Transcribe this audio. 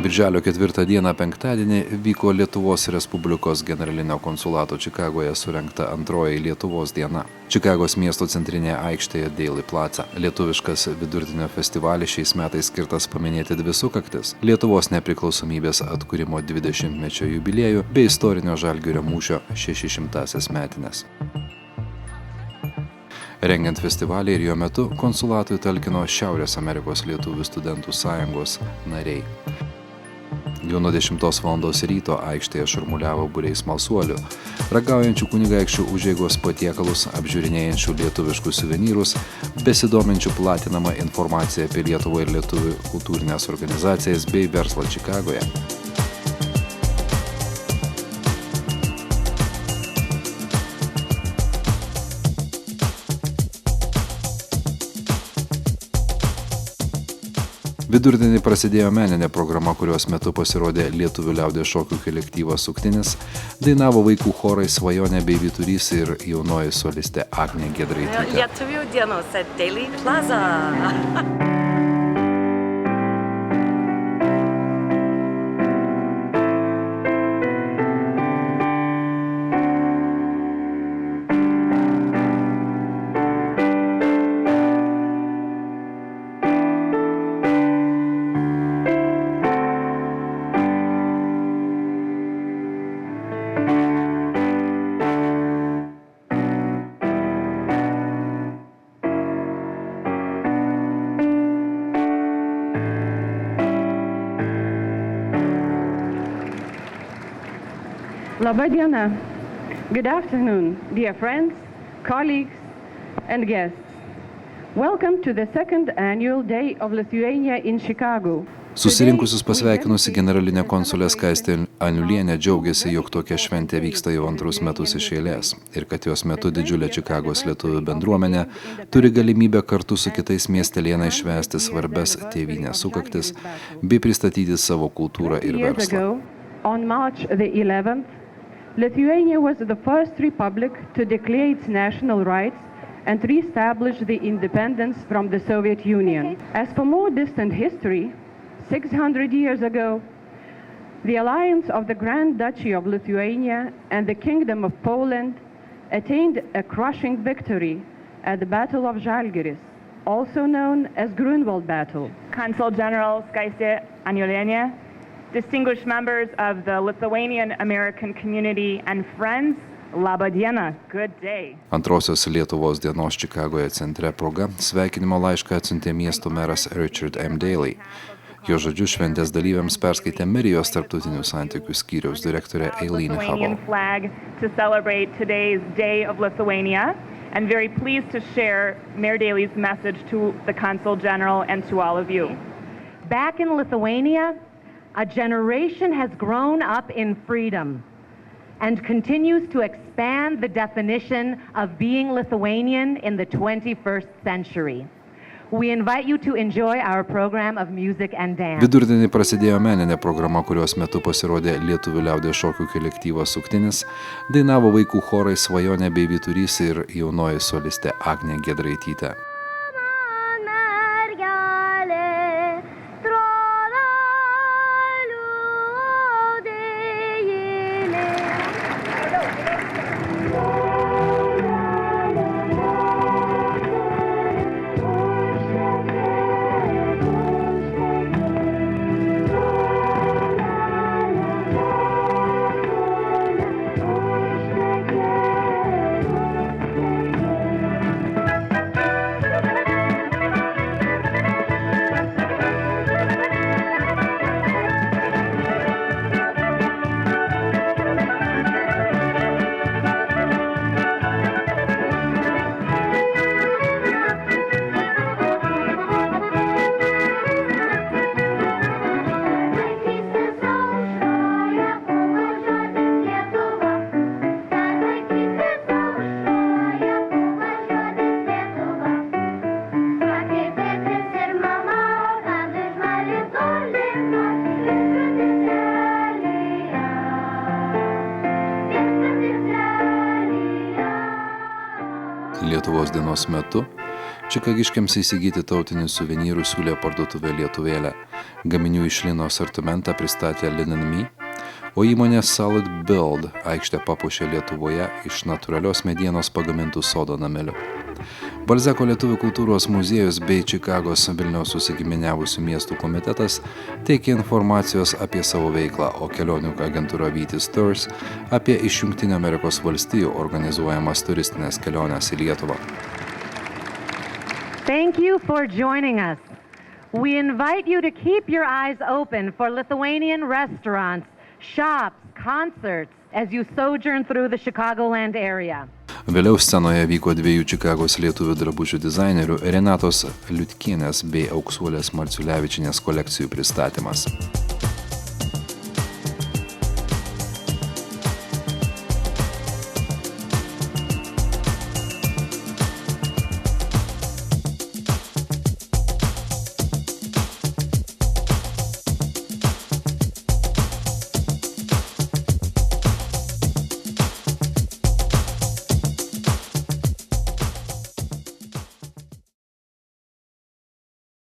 Birželio 4 dieną penktadienį vyko Lietuvos Respublikos generalinio konsulato Čikagoje surengta antroji Lietuvos diena. Čikagos miesto centrinėje aikštėje Daily Plaza. Lietuviškas vidurdienio festivalis šiais metais skirtas paminėti dvi sukaktis – Lietuvos nepriklausomybės atkūrimo 20-mečio jubiliejų bei istorinio Žalgirio mūšio 600-asias metines. Rengiant festivalį ir jo metu konsulatui talkino Šiaurės Amerikos lietuvių studentų sąjungos nariai. Jau nuo 10 val. Ryto aikštėje šurmuliavo būriai smalsuolių, ragaujančių kunigaikščių užeigos patiekalus, apžiūrinėjančių lietuviškus suvenyrus, besidominčių platinamą informaciją apie Lietuvą ir lietuvių kultūrinės organizacijas bei verslą Čikagoje. Vidurdienį prasidėjo meninė programa, kurios metu pasirodė lietuvių liaudies šokių kolektyvas Suktinis, dainavo vaikų chorai Svajonė bei Vyturys ir jaunoji solistė Agnė Giedraitytė. Lietuvių dienos at Daily Plaza. Laba diena. Good afternoon, dear friends, colleagues, and guests. Welcome to the second annual Day of Lithuania in Chicago. Susirinkusius pasveikinusi generalinė konsulė Skaistė Aniulienė džiaugiasi, jog tokia šventė vyksta jau antrus metus iš eilės ir kad jos metu didžiulė Čikagos lietuvių bendruomenė turi galimybę kartu su kitais miestelėnais švęsti svarbes tėvynės sukaktis bei pristatyti savo kultūrą ir verslą. On March the 11th, Lithuania was the first republic to declare its national rights and re-establish the independence from the Soviet Union. As for more distant history, 600 years ago, the alliance of the Grand Duchy of Lithuania and the Kingdom of Poland attained a crushing victory at the Battle of Žalgiris, also known as Grunwald Battle. Consul General Skaistė Aniulienė, distinguished members of the Lithuanian American community and friends, laba diena, good day. Antrosios Lietuvos dienos Čikagoje centre proga sveikinimo laišką atsiuntė miesto meras Richard M. Daley. Jo žodžiu šventės dalyviams perskaitė merijos tarptautinių santykių skyriaus direktorė Eileen Hubble. To celebrate today's Day of Lithuania, and very pleased to share Mayor Daley's message to the Consul General and to all of you. Back in Lithuania, a generation has grown up in freedom and continues to expand the definition of being Lithuanian in the 21st century. We invite you to enjoy our program of music and dance. Vidurdienį prasidėjo meninė programa, kurios metu pasirodė lietuvių liaudies šokių kolektyvas Suktinis, dainavo vaikų chorai Svajonė bei Vyturys ir jaunoji solistė Agnė Giedraitytė. Lietuvos dienos metu Čikagiškiams įsigyti tautinių suvenyrų siūlė parduotuvė Lietuvėlė. Gaminių iš lino asortimentą pristatė Linen Me, o įmonė Solid Build aikštę papuošė Lietuvoje iš natūralios medienos pagamintų sodo namelių. Balzeko lietuvių kultūros muziejus bei Čikagos Vilniaus susigiminiavusių miestų komitetas teikia informacijos apie savo veiklą, o kelionių agentūra Vytis Tours apie iš Jungtinių Amerikos valstijų organizuojamas turistinės keliones į Lietuvą. Thank you for joining us. We invite you to keep your eyes open for Lithuanian restaurants, shops, concerts as you sojourn through the Chicagoland area. Vėliau scenoje vyko 2 Čikagos lietuvių drabužių dizainerių Renatos Liutkienės bei Auksuolės Marciulevičienės kolekcijų pristatymas.